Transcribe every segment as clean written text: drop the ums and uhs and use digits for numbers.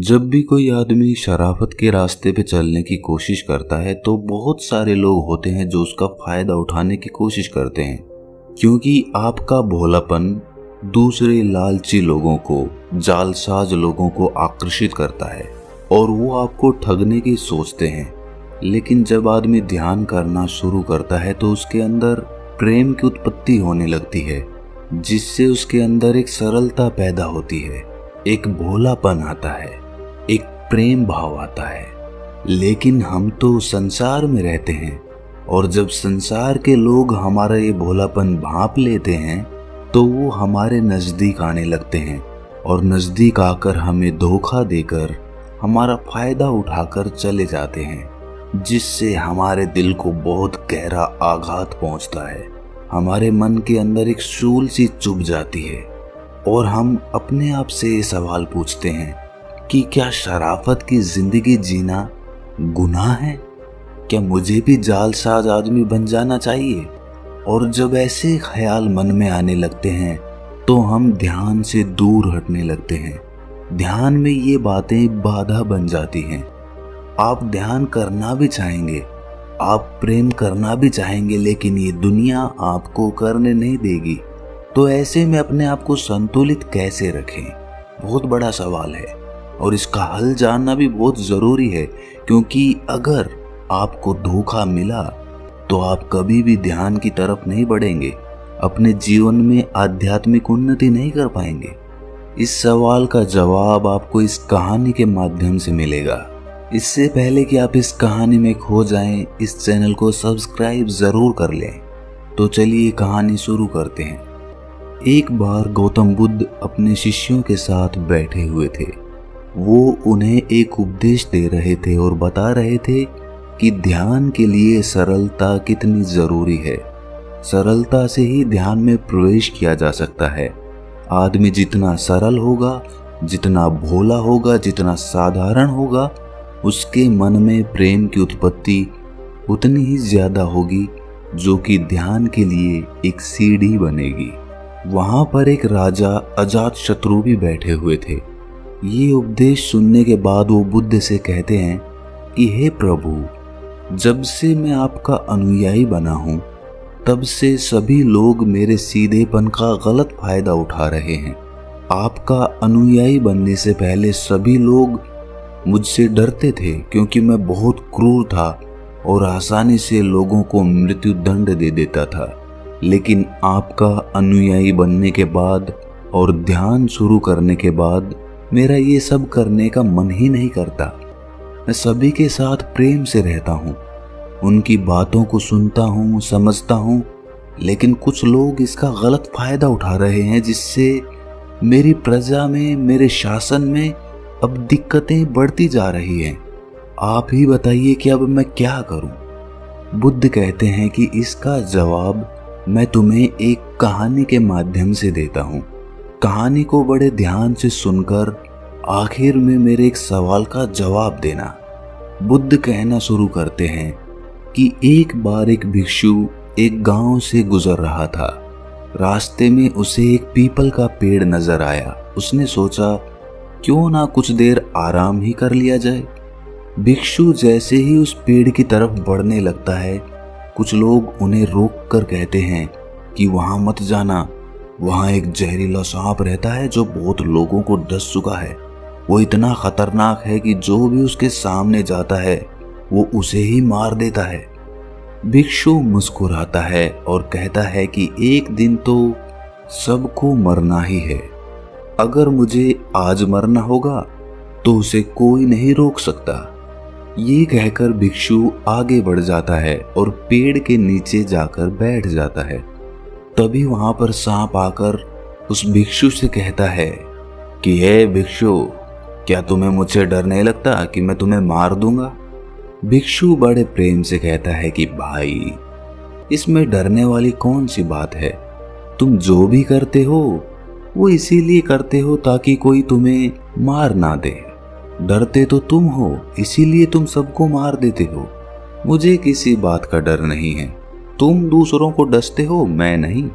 जब भी कोई आदमी शराफत के रास्ते पे चलने की कोशिश करता है तो बहुत सारे लोग होते हैं जो उसका फायदा उठाने की कोशिश करते हैं, क्योंकि आपका भोलापन दूसरे लालची लोगों को, जालसाज लोगों को आकर्षित करता है और वो आपको ठगने की सोचते हैं। लेकिन जब आदमी ध्यान करना शुरू करता है तो उसके अंदर प्रेम की उत्पत्ति होने लगती है, जिससे उसके अंदर एक सरलता पैदा होती है, एक भोलापन आता है, एक प्रेम भाव आता है। लेकिन हम तो संसार में रहते हैं और जब संसार के लोग हमारा ये भोलापन भांप लेते हैं तो वो हमारे नज़दीक आने लगते हैं और नज़दीक आकर हमें धोखा देकर हमारा फायदा उठाकर चले जाते हैं, जिससे हमारे दिल को बहुत गहरा आघात पहुंचता है। हमारे मन के अंदर एक शूल सी चुभ जाती है और हम अपने आप से ये सवाल पूछते हैं कि क्या शराफत की जिंदगी जीना गुनाह है? क्या मुझे भी जालसाज आदमी बन जाना चाहिए? और जब ऐसे ख्याल मन में आने लगते हैं तो हम ध्यान से दूर हटने लगते हैं। ध्यान में ये बातें बाधा बन जाती हैं। आप ध्यान करना भी चाहेंगे, आप प्रेम करना भी चाहेंगे, लेकिन ये दुनिया आपको करने नहीं देगी। तो ऐसे में अपने आप को संतुलित कैसे रखें? बहुत बड़ा सवाल है और इसका हल जानना भी बहुत ज़रूरी है, क्योंकि अगर आपको धोखा मिला तो आप कभी भी ध्यान की तरफ नहीं बढ़ेंगे, अपने जीवन में आध्यात्मिक उन्नति नहीं कर पाएंगे। इस सवाल का जवाब आपको इस कहानी के माध्यम से मिलेगा। इससे पहले कि आप इस कहानी में खो जाएं, इस चैनल को सब्सक्राइब ज़रूर कर लें। तो चलिए कहानी शुरू करते हैं। एक बार गौतम बुद्ध अपने शिष्यों के साथ बैठे हुए थे। वो उन्हें एक उपदेश दे रहे थे और बता रहे थे कि ध्यान के लिए सरलता कितनी ज़रूरी है। सरलता से ही ध्यान में प्रवेश किया जा सकता है। आदमी जितना सरल होगा, जितना भोला होगा, जितना साधारण होगा, उसके मन में प्रेम की उत्पत्ति उतनी ही ज़्यादा होगी, जो कि ध्यान के लिए एक सीढ़ी बनेगी। वहाँ पर एक राजा अजातशत्रु भी बैठे हुए थे। ये उपदेश सुनने के बाद वो बुद्ध से कहते हैं कि हे प्रभु, जब से मैं आपका अनुयायी बना हूँ तब से सभी लोग मेरे सीधेपन का गलत फायदा उठा रहे हैं। आपका अनुयायी बनने से पहले सभी लोग मुझसे डरते थे, क्योंकि मैं बहुत क्रूर था और आसानी से लोगों को मृत्यु दंड दे देता था। लेकिन आपका अनुयायी बनने के बाद और ध्यान शुरू करने के बाद मेरा ये सब करने का मन ही नहीं करता। मैं सभी के साथ प्रेम से रहता हूँ, उनकी बातों को सुनता हूँ, समझता हूँ। लेकिन कुछ लोग इसका गलत फायदा उठा रहे हैं, जिससे मेरी प्रजा में, मेरे शासन में अब दिक्कतें बढ़ती जा रही हैं। आप ही बताइए कि अब मैं क्या करूं? बुद्ध कहते हैं कि इसका जवाब मैं तुम्हें एक कहानी के माध्यम से देता हूं। कहानी को बड़े ध्यान से सुनकर आखिर में मेरे एक सवाल का जवाब देना। बुद्ध कहना शुरू करते हैं कि एक बार एक भिक्षु एक गांव से गुजर रहा था। रास्ते में उसे एक पीपल का पेड़ नजर आया। उसने सोचा क्यों ना कुछ देर आराम ही कर लिया जाए। भिक्षु जैसे ही उस पेड़ की तरफ बढ़ने लगता है, कुछ लोग उन्हें रोक कर कहते हैं कि वहां मत जाना, वहां एक जहरीला सांप रहता है जो बहुत लोगों को डस चुका है। वो इतना खतरनाक है कि जो भी उसके सामने जाता है वो उसे ही मार देता है। भिक्षु मुस्कुराता है और कहता है कि एक दिन तो सबको मरना ही है। अगर मुझे आज मरना होगा तो उसे कोई नहीं रोक सकता। ये कहकर भिक्षु आगे बढ़ जाता है और पेड़ के नीचे जाकर बैठ जाता है। तभी वहां पर सांप आकर उस भिक्षु से कहता है कि हे भिक्षु, क्या तुम्हें मुझसे डर नहीं लगता कि मैं तुम्हें मार दूंगा? भिक्षु बड़े प्रेम से कहता है कि भाई, इसमें डरने वाली कौन सी बात है? तुम जो भी करते हो वो इसीलिए करते हो ताकि कोई तुम्हें मार ना दे। डरते तो तुम हो, इसीलिए तुम सबको मार देते हो। मुझे किसी बात का डर नहीं है। तुम दूसरों को डसते हो, मैं नहीं।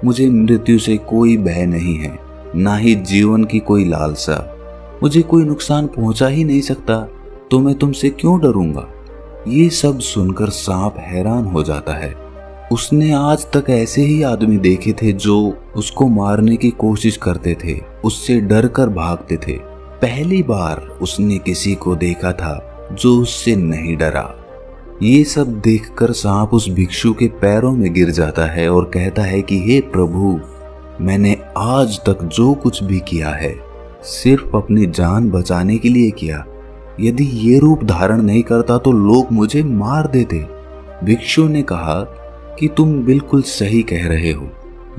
मुझे मृत्यु से कोई भय नहीं है, ना ही जीवन की कोई लालसा। मुझे कोई नुकसान पहुंचा ही नहीं सकता, तो मैं तुमसे क्यों डरूंगा। ये सब सुनकर सांप हैरान हो जाता है। उसने आज तक ऐसे ही आदमी देखे थे जो उसको मारने की कोशिश करते थे, उससे डर कर भागते थे। पहली बार उसने किसी को देखा था जो उससे नहीं डरा। ये सब देखकर सांप उस भिक्षु के पैरों में गिर जाता है और कहता है कि हे प्रभु, मैंने आज तक जो कुछ भी किया है सिर्फ अपनी जान बचाने के लिए किया। यदि ये रूप धारण नहीं करता तो लोग मुझे मार देते। भिक्षु ने कहा कि तुम बिल्कुल सही कह रहे हो,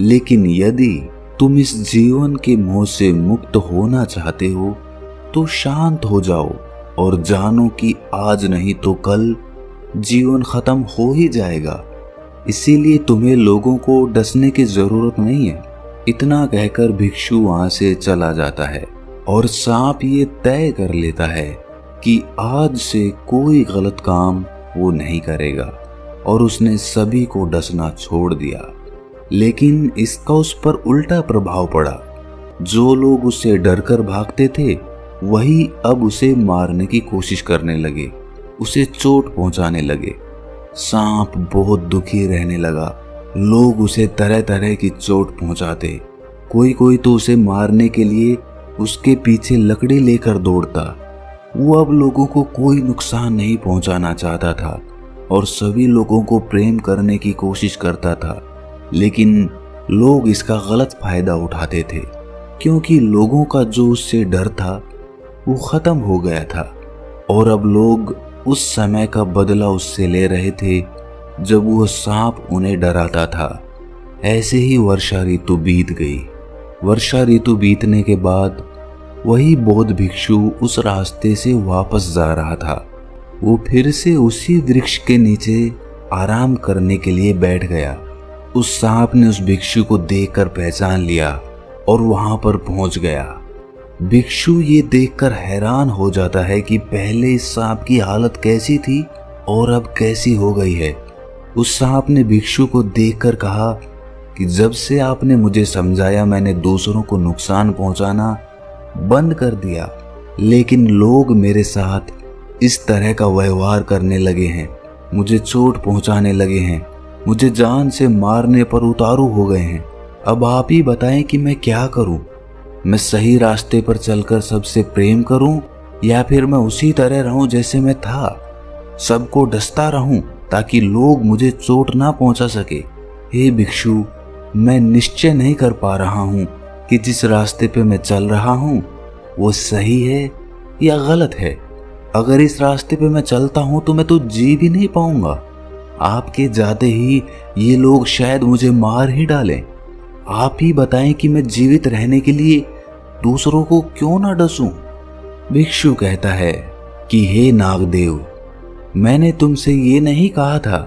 लेकिन यदि तुम इस जीवन के मोह से मुक्त होना चाहते हो तो शांत हो जाओ और जानो कि आज नहीं तो कल जीवन खत्म हो ही जाएगा। इसीलिए तुम्हें लोगों को डसने की जरूरत नहीं है। इतना कहकर भिक्षु वहां से चला जाता है और सांप ये तय कर लेता है कि आज से कोई गलत काम वो नहीं करेगा और उसने सभी को डसना छोड़ दिया। लेकिन इसका उस पर उल्टा प्रभाव पड़ा। जो लोग उससे डरकर भागते थे वही अब उसे मारने की कोशिश करने लगे, उसे चोट पहुंचाने लगे। सांप बहुत दुखी रहने लगा। लोग उसे तरह तरह की चोट पहुंचाते। कोई कोई तो उसे मारने के लिए उसके पीछे लकड़ी लेकर दौड़ता। वो अब लोगों को कोई नुकसान नहीं पहुंचाना चाहता था और सभी लोगों को प्रेम करने की कोशिश करता था, लेकिन लोग इसका गलत फायदा उठाते थे क्योंकि लोगों का जो उससे डर था वो खत्म हो गया था और अब लोग उस समय का बदला उससे ले रहे थे जब वो सांप उन्हें डराता था। ऐसे ही वर्षा ऋतु बीत गई। वर्षा ऋतु बीतने के बाद वही बौद्ध भिक्षु उस रास्ते से वापस जा रहा था। वो फिर से उसी वृक्ष के नीचे आराम करने के लिए बैठ गया। उस सांप ने उस भिक्षु को देखकर पहचान लिया और वहां पर पहुंच गया। भिक्षु ये देखकर हैरान हो जाता है कि पहले इस सांप की हालत कैसी थी और अब कैसी हो गई है। उस सांप ने भिक्षु को देखकर कहा कि जब से आपने मुझे समझाया मैंने दूसरों को नुकसान पहुंचाना बंद कर दिया, लेकिन लोग मेरे साथ इस तरह का व्यवहार करने लगे हैं, मुझे चोट पहुंचाने लगे हैं, मुझे जान से मारने पर उतारू हो गए हैं। अब आप ही बताएं कि मैं क्या करूं? मैं सही रास्ते पर चलकर सबसे प्रेम करूं या फिर मैं उसी तरह रहूं जैसे मैं था, सबको डसता रहूं ताकि लोग मुझे चोट ना पहुंचा सके? हे भिक्षु, मैं निश्चय नहीं कर पा रहा हूं कि जिस रास्ते पे मैं चल रहा हूं वो सही है या गलत है। अगर इस रास्ते पे मैं चलता हूं तो मैं तो जी भी नहीं पाऊंगा। आपके जाते ही ये लोग शायद मुझे मार ही डालें। आप ही बताएं कि मैं जीवित रहने के लिए दूसरों को क्यों ना डसूं? भिक्षु कहता है कि हे नागदेव, मैंने तुमसे ये नहीं कहा था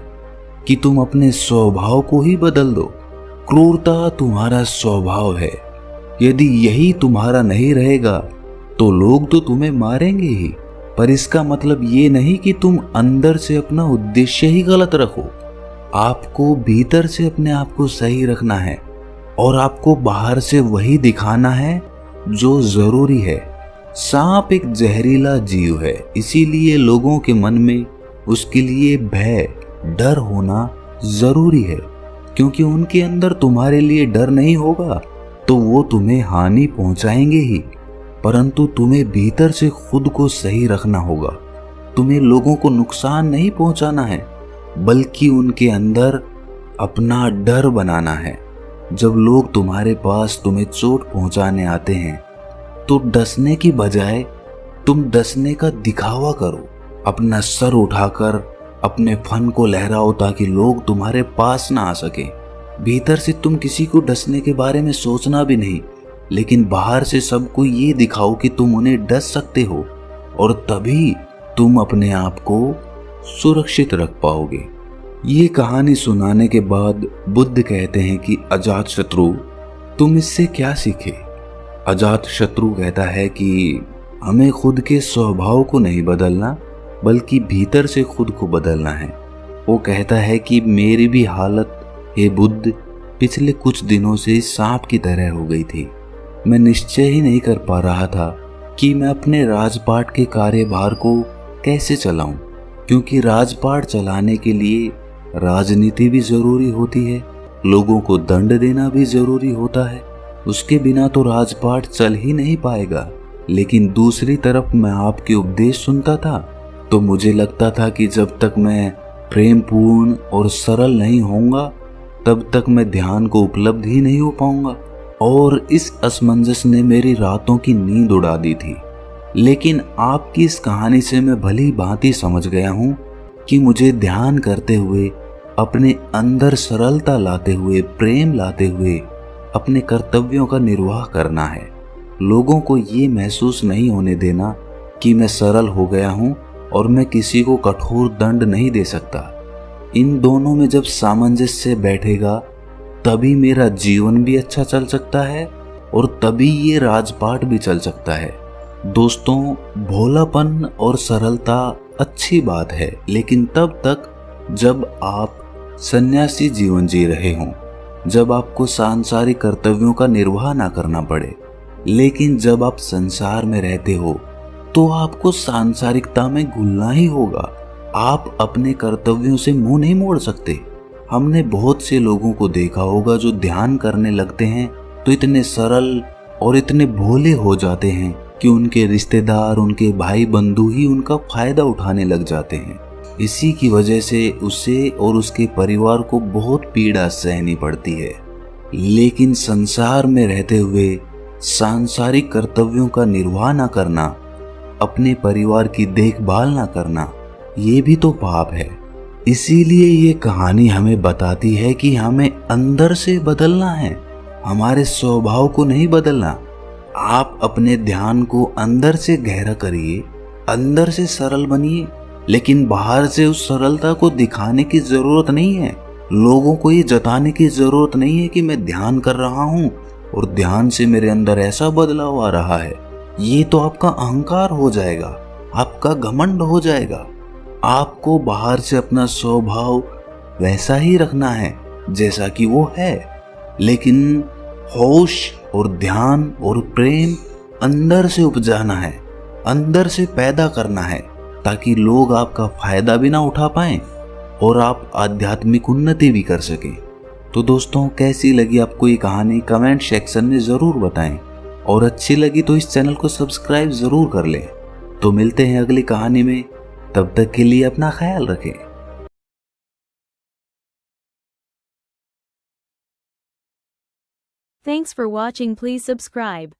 कि तुम अपने स्वभाव को ही बदल दो। क्रूरता तुम्हारा स्वभाव है। यदि यही तुम्हारा नहीं रहेगा तो लोग तो तुम्हें मारेंगे ही, पर इसका मतलब ये नहीं कि तुम अंदर से अपना उद्देश्य ही गलत रखो। आपको भीतर से अपने आप को सही रखना है और आपको बाहर से वही दिखाना है जो जरूरी है। सांप एक जहरीला जीव है, इसीलिए लोगों के मन में उसके लिए भय, डर होना जरूरी है, क्योंकि उनके अंदर तुम्हारे लिए डर नहीं होगा तो वो तुम्हें हानि पहुंचाएंगे ही। परंतु तुम्हें भीतर से खुद को सही रखना होगा। तुम्हें लोगों को नुकसान नहीं पहुंचाना है, बल्कि उनके अंदर अपना डर बनाना है। जब लोग तुम्हारे पास तुम्हें चोट पहुंचाने आते हैं तो डसने की बजाय तुम डसने का दिखावा करो। अपना सर उठाकर अपने फन को लहराओ ताकि लोग तुम्हारे पास ना आ सके। भीतर से तुम किसी को डसने के बारे में सोचना भी नहीं, लेकिन बाहर से सबको ये दिखाओ कि तुम उन्हें डस सकते हो और तभी तुम अपने आप को सुरक्षित रख पाओगे। ये कहानी सुनाने के बाद बुद्ध कहते हैं कि अजातशत्रु, तुम इससे क्या सीखे? अजातशत्रु कहता है कि हमें खुद के स्वभाव को नहीं बदलना, बल्कि भीतर से खुद को बदलना है। वो कहता है कि मेरी भी हालत, हे बुद्ध, पिछले कुछ दिनों से सांप की तरह हो गई थी। मैं निश्चय ही नहीं कर पा रहा था कि मैं अपने राजपाट के कार्यभार को कैसे चलाऊं, क्योंकि राजपाट चलाने के लिए राजनीति भी जरूरी होती है, लोगों को दंड देना भी जरूरी होता है। उसके बिना तो राजपाट चल ही नहीं पाएगा। लेकिन दूसरी तरफ मैं आपके उपदेश सुनता था तो मुझे लगता था कि जब तक मैं प्रेमपूर्ण और सरल नहीं होऊंगा तब तक मैं ध्यान को उपलब्ध ही नहीं हो पाऊंगा। और इस असमंजस ने मेरी रातों की नींद उड़ा दी थी। लेकिन आपकी इस कहानी से मैं भली भांति समझ गया हूं कि मुझे ध्यान करते हुए, अपने अंदर सरलता लाते हुए, प्रेम लाते हुए अपने कर्तव्यों का निर्वाह करना है। लोगों को ये महसूस नहीं होने देना कि मैं सरल हो गया हूं और मैं किसी को कठोर दंड नहीं दे सकता। इन दोनों में जब सामंजस्य बैठेगा तभी मेरा जीवन भी अच्छा चल सकता है और तभी ये राजपाट भी चल सकता है। दोस्तों, भोलापन और सरलता अच्छी बात है, लेकिन तब तक जब आप सन्यासी जीवन जी रहे हों, जब आपको सांसारिक कर्तव्यों का निर्वाह ना करना पड़े। लेकिन जब आप संसार में रहते हो तो आपको सांसारिकता में घुलना ही होगा। आप अपने कर्तव्यों से मुंह नहीं मोड़ सकते। हमने बहुत से लोगों को देखा होगा जो ध्यान करने लगते हैं तो इतने सरल और इतने भोले हो जाते हैं कि उनके रिश्तेदार, उनके भाई बंधु ही उनका फायदा उठाने लग जाते हैं। इसी की वजह से उसे और उसके परिवार को बहुत पीड़ा सहनी पड़ती है। लेकिन संसार में रहते हुए सांसारिक कर्तव्यों का निर्वाह न करना, अपने परिवार की देखभाल न करना, ये भी तो पाप है। इसीलिए ये कहानी हमें बताती है कि हमें अंदर से बदलना है, हमारे स्वभाव को नहीं बदलना। आप अपने ध्यान को अंदर से गहरा करिए, अंदर से सरल बनिए, लेकिन बाहर से उस सरलता को दिखाने की जरूरत नहीं है। लोगों को ये जताने की जरूरत नहीं है कि मैं ध्यान कर रहा हूँ और ध्यान से मेरे अंदर ऐसा बदलाव आ रहा है। ये तो आपका अहंकार हो जाएगा, आपका घमंड हो जाएगा। आपको बाहर से अपना स्वभाव वैसा ही रखना है जैसा कि वो है, लेकिन होश और ध्यान और प्रेम अंदर से उपजाना है, अंदर से पैदा करना है, ताकि लोग आपका फायदा भी ना उठा पाएं और आप आध्यात्मिक उन्नति भी कर सकें। तो दोस्तों, कैसी लगी आपको ये कहानी कमेंट सेक्शन में ज़रूर बताएं, और अच्छी लगी तो इस चैनल को सब्सक्राइब ज़रूर कर लें। तो मिलते हैं अगली कहानी में, तब तक के लिए अपना ख्याल रखें। Thanks for watching. Please subscribe.